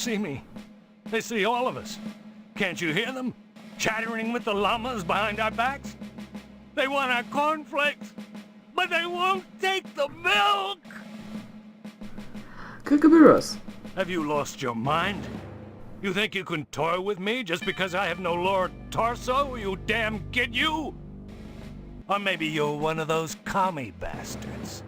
see me. They see all of us. Can't you hear them? Chattering with the llamas behind our backs? They want our cornflakes, but they won't take the milk! Kookaburras. Have you lost your mind? You think you can toy with me just because I have no lower torso, you damn kid, you? Or maybe you're one of those commie bastards.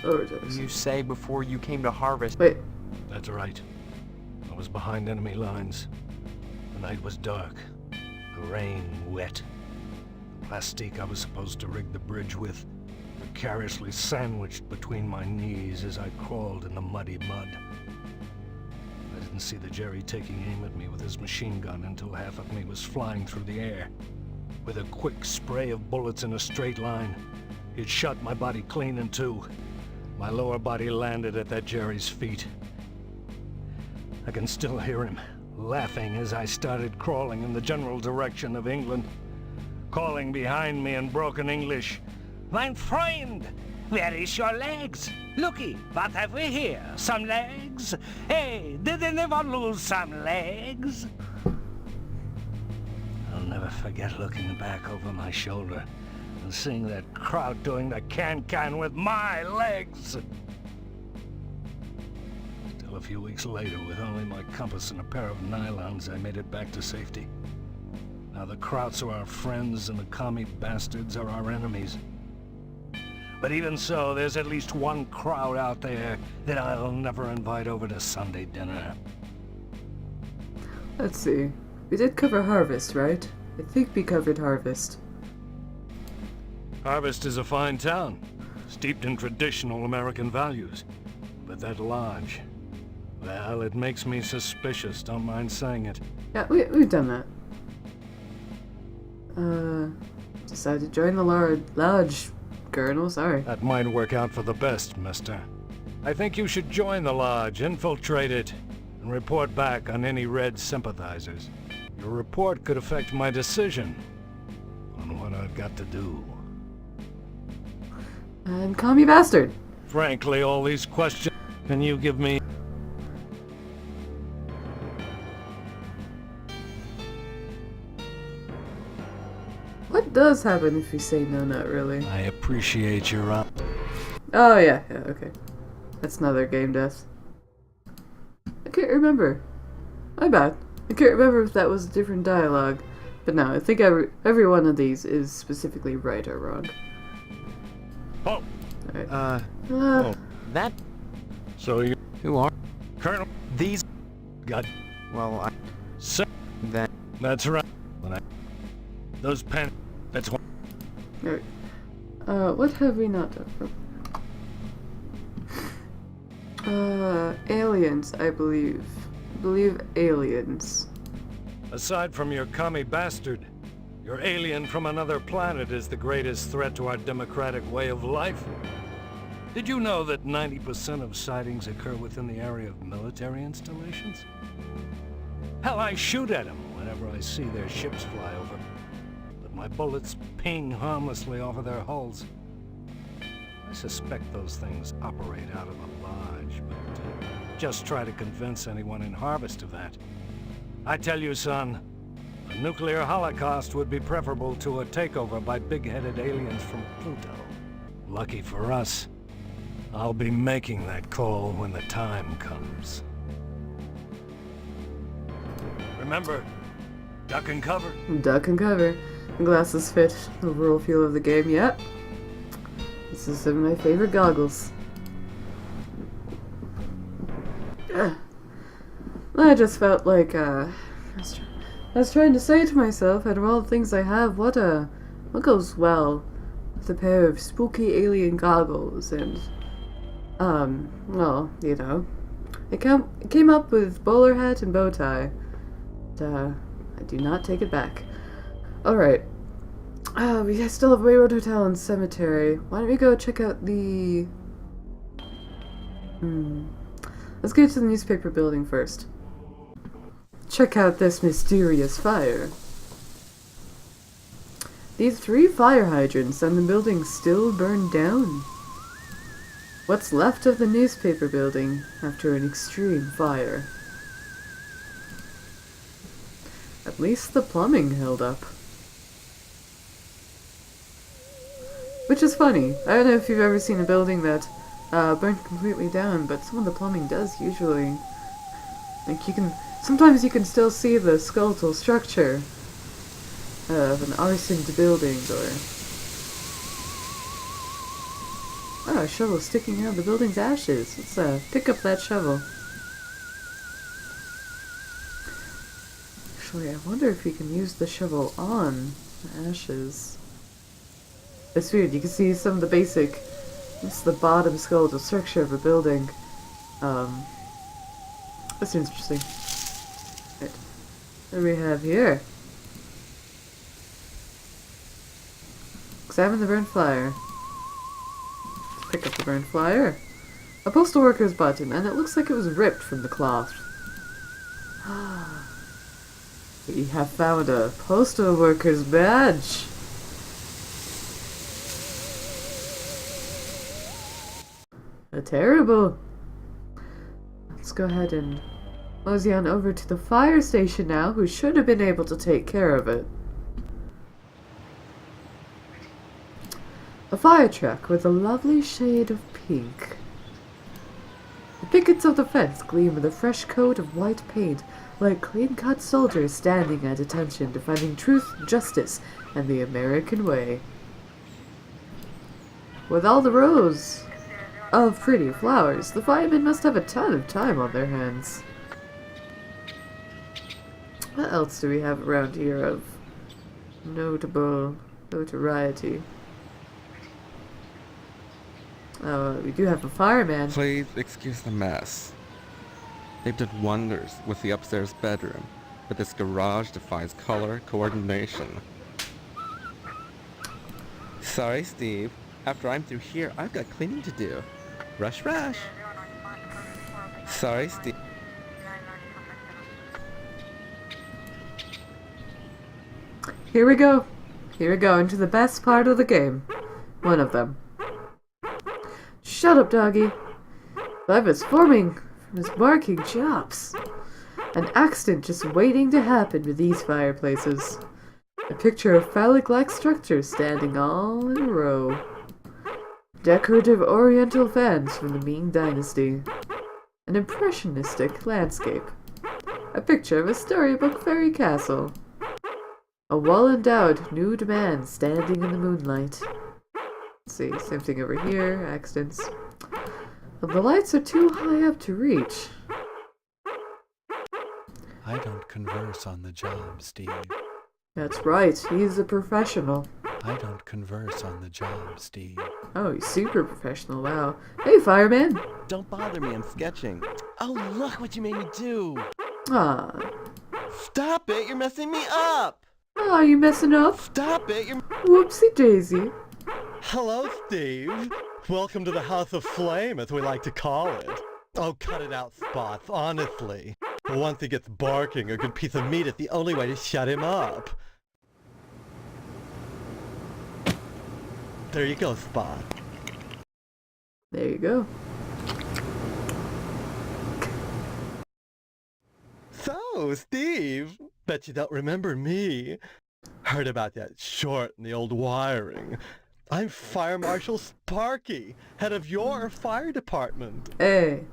Oh, jeez. You say before you came to harvest. Wait. That's right. I was behind enemy lines. The night was dark. The rain wet. The plastique I was supposed to rig the bridge with precariously sandwiched between my knees as I crawled in the muddy mud. I didn't see the Jerry taking aim at me with his machine gun until half of me was flying through the air. With a quick spray of bullets in a straight line, it shot my body clean in two. My lower body landed at that Jerry's feet. I can still hear him, laughing as I started crawling in the general direction of England, calling behind me in broken English, "Mein Freund, where is your legs? Looky, what have we here? Some legs? Hey, did anyone lose some legs?" I'll never forget looking back over my shoulder and seeing that crowd doing the can-can with my legs. Still a few weeks later, with only my compass and a pair of nylons, I made it back to safety. Now the Krauts are our friends and the commie bastards are our enemies. But even so, there's at least one crowd out there that I'll never invite over to Sunday dinner. Let's see. We did cover Harvest, right? I think we covered Harvest. Harvest is a fine town, steeped in traditional American values. But that lodge, well, it makes me suspicious, don't mind saying it. Yeah, we've done that. Decided to join the lodge, Colonel, sorry. That might work out for the best, mister. I think you should join the lodge, infiltrate it, and report back on any Red sympathizers. Your report could affect my decision on what I've got to do. And call me bastard. Frankly, all these questions, can you give me... What does happen if you say no, not really? I appreciate your... Oh, yeah, okay. That's another game death. I can't remember. My bad. I can't remember if that was a different dialogue. But no, I think every one of these is specifically right or wrong. Oh! Alright. Oh. That... So you... Who are... Colonel... These... Got... Well, I... So... That... That's right. Those pen... That's what... Alright. What have we not done? Aliens, I believe. Aliens. Aside from your commie bastard, your alien from another planet is the greatest threat to our democratic way of life. Did you know that 90% of sightings occur within the area of military installations? Hell, I shoot at them whenever I see their ships fly over. But my bullets ping harmlessly off of their hulls. I suspect those things operate out of a lodge, but just try to convince anyone in Harvest of that. I tell you, son, a nuclear holocaust would be preferable to a takeover by big-headed aliens from Pluto. Lucky for us, I'll be making that call when the time comes. Remember, duck and cover. Duck and cover. The glasses fit the overall feel of the game, yep. This is some of my favorite goggles. I just felt like, I was trying to say to myself, out of all the things I have, what goes well with a pair of spooky alien goggles, and, well, you know, it came up with bowler hat and bow tie. And, I do not take it back. Alright. We still have Wayward Hotel and Cemetery. Why don't we go check out the... Let's get to the newspaper building first. Check out this mysterious fire. These 3 fire hydrants and the building still burned down. What's left of the newspaper building after an extreme fire. At least the plumbing held up. Which is funny. I don't know if you've ever seen a building that burnt completely down, but some of the plumbing does usually. Like sometimes you can still see the skeletal structure of an arsoned building, or... Oh, a shovel sticking out of the building's ashes. Let's pick up that shovel. Actually, I wonder if you can use the shovel on the ashes. It's weird, you can see some of the basic... This is the bottom skeletal structure of a building. That's interesting. Right. What do we have here? Examine the burnt flyer. Let's pick up the burnt flyer. A postal worker's button, and it looks like it was ripped from the cloth. We have found a postal worker's badge. Terrible. Let's go ahead and mosey on over to the fire station now, who should have been able to take care of it. A fire truck with a lovely shade of pink. The pickets of the fence gleam with a fresh coat of white paint, like clean-cut soldiers standing at attention, defending truth, justice, and the American way. With all the rows of pretty flowers, the firemen must have a ton of time on their hands. What else do we have around here of notable notoriety? Oh, we do have a fireman. Please excuse the mess. They've done wonders with the upstairs bedroom, but this garage defies color coordination. Sorry, Steve. After I'm through here, I've got cleaning to do. Rush, rush. Sorry, Steve. Here we go. Here we go into the best part of the game. One of them. Shut up, doggy. Life is forming from his barking chops. An accident just waiting to happen with these fireplaces. A picture of phallic-like structures standing all in a row. Decorative oriental fans from the Ming Dynasty. An impressionistic landscape. A picture of a storybook fairy castle. A well-endowed nude man standing in the moonlight. Let's see, same thing over here, accidents. But the lights are too high up to reach. I don't converse on the job, Steve. That's right, he's a professional. I don't converse on the job, Steve. Oh, he's super professional, wow. Hey, fireman! Don't bother me, I'm sketching. Oh, look what you made me do! Ah. Stop it, you're messing me up! Oh, you messing up? Stop it, you're... Whoopsie daisy. Hello, Steve. Welcome to the House of Flame, as we like to call it. Oh, cut it out, Spots, honestly. Once he gets barking, a good piece of meat is the only way to shut him up. There you go, Spot. There you go. So, Steve, bet you don't remember me. Heard about that short in the old wiring. I'm Fire Marshal Sparky, head of your fire department. Hey.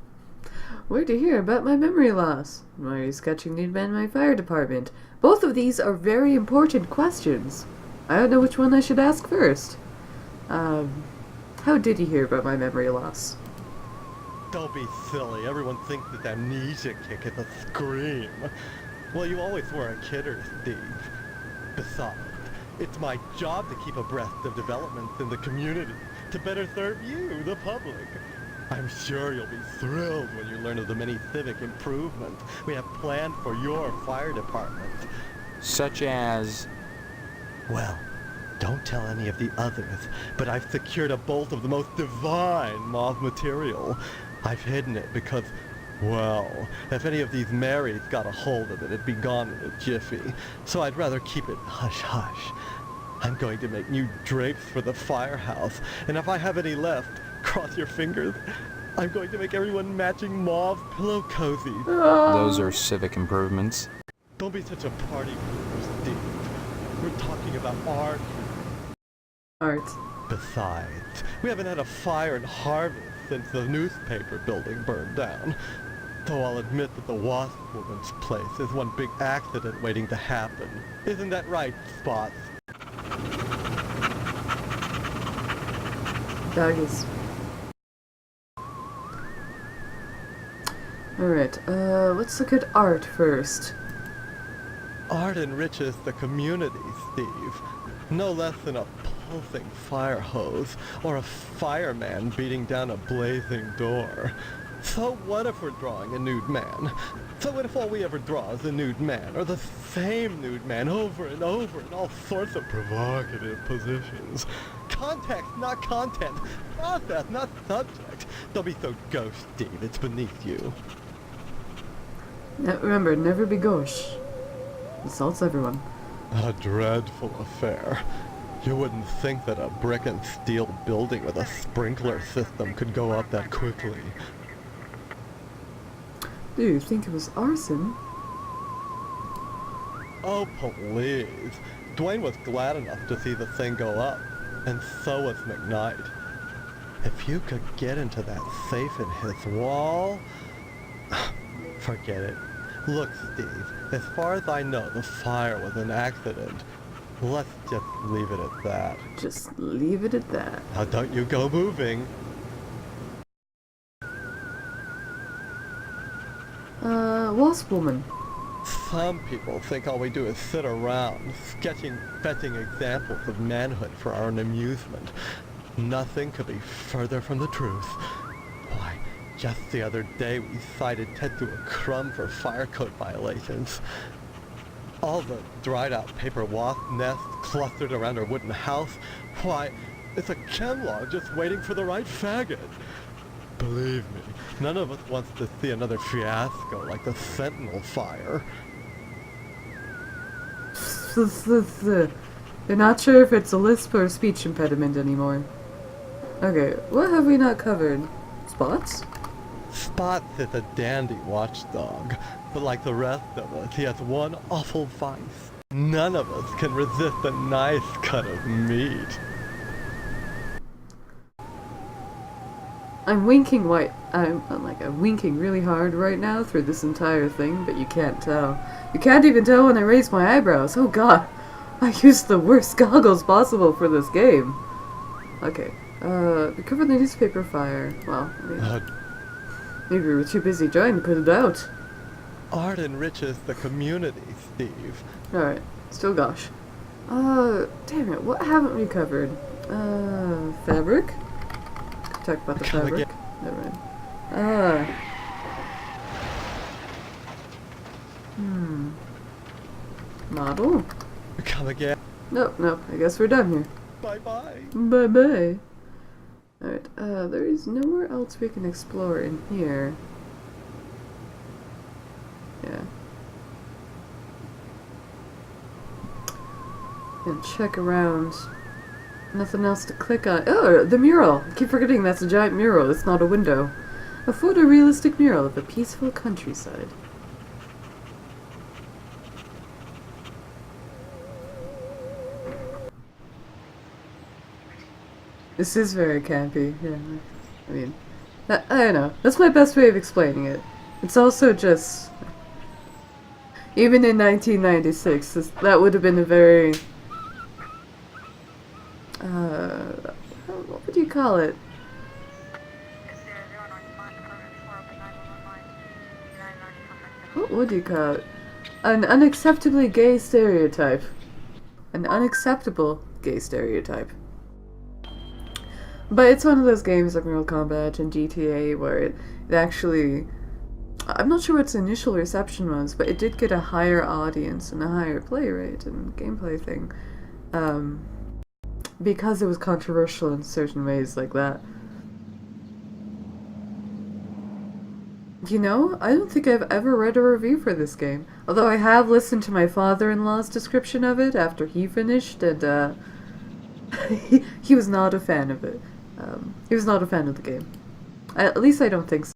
Where'd you hear about my memory loss? Why are you sketching Nude Man in my fire department? Both of these are very important questions. I don't know which one I should ask first. How did you hear about my memory loss? Don't be silly. Everyone thinks that amnesia kick is a scream. Well, you always were a kidder, Steve. Besides, it's my job to keep abreast of developments in the community to better serve you, the public. I'm sure you'll be thrilled when you learn of the many civic improvements we have planned for your fire department. Such as... Well, don't tell any of the others, but I've secured a bolt of the most divine moth material. I've hidden it because, well, if any of these Marys got a hold of it, it'd be gone in a jiffy. So I'd rather keep it hush-hush. I'm going to make new drapes for the firehouse, and if I have any left, cross your fingers, I'm going to make everyone matching mauve pillow cozies. Those are civic improvements. Don't be such a party pooper, Steve. We're talking about art. Art. Besides, we haven't had a fire in Harvest since the newspaper building burned down. Though I'll admit that the Wasp Woman's place is one big accident waiting to happen. Isn't that right, Spots? Doggies. Alright, let's look at art first. Art enriches the community, Steve. No less than a pulsing fire hose or a fireman beating down a blazing door. So what if we're drawing a nude man? So what if all we ever draw is a nude man, or the same nude man over and over in all sorts of provocative positions? Context, not content. Process, not subject. Don't be so gauche, Steve. It's beneath you. Remember, never be gauche. Insults everyone. A dreadful affair. You wouldn't think that a brick and steel building with a sprinkler system could go up that quickly. Do you think it was arson? Oh, please. Dwayne was glad enough to see the thing go up, and so was McKnight. If you could get into that safe in his wall... Forget it. Look, Steve, as far as I know, the fire was an accident. Let's just leave it at that. Just leave it at that. Now don't you go moving. Wasp Woman. Some people think all we do is sit around, sketching fetching examples of manhood for our own amusement. Nothing could be further from the truth. Why, just the other day we cited Tetsuo Crumb for fire code violations. All the dried out paper wasp nests clustered around our wooden house. Why, it's a chemlog just waiting for the right faggot. Believe me, none of us wants to see another fiasco like the Sentinel fire. You're not sure if it's a lisp or a speech impediment anymore. Okay, what have we not covered? Spots? Spots is a dandy watchdog, but like the rest of us, he has one awful vice. None of us can resist a nice cut of meat. I'm winking I'm winking really hard right now through this entire thing, but you can't tell. You can't even tell when I raise my eyebrows. Oh god. I used the worst goggles possible for this game. Okay. We covered the newspaper fire. Well, maybe we were too busy trying to put it out. Art enriches the community, Steve. Alright. Still gosh. Damn it. What haven't we covered? Fabric? Talk about the Come fabric. again. Never mind. Model? Come again. Nope. I guess we're done here. Bye-bye. Bye-bye. Alright, there is nowhere else we can explore in here. Yeah. And check around. Nothing else to click on. Oh, the mural! I keep forgetting that's a giant mural. It's not a window. A photorealistic mural of a peaceful countryside. This is very campy, yeah. I mean, I don't know. That's my best way of explaining it. It's also just... Even in 1996, that would have been a very... what would you call it? What would you call it? An unacceptably gay stereotype. An unacceptable gay stereotype. But it's one of those games like Mortal Kombat and GTA where it actually... I'm not sure what its initial reception was, but it did get a higher audience and a higher play rate and gameplay thing. Because it was controversial in certain ways like that. You know, I don't think I've ever read a review for this game. Although I have listened to my father-in-law's description of it after he finished, and he was not a fan of it. He was not a fan of the game. At least I don't think so.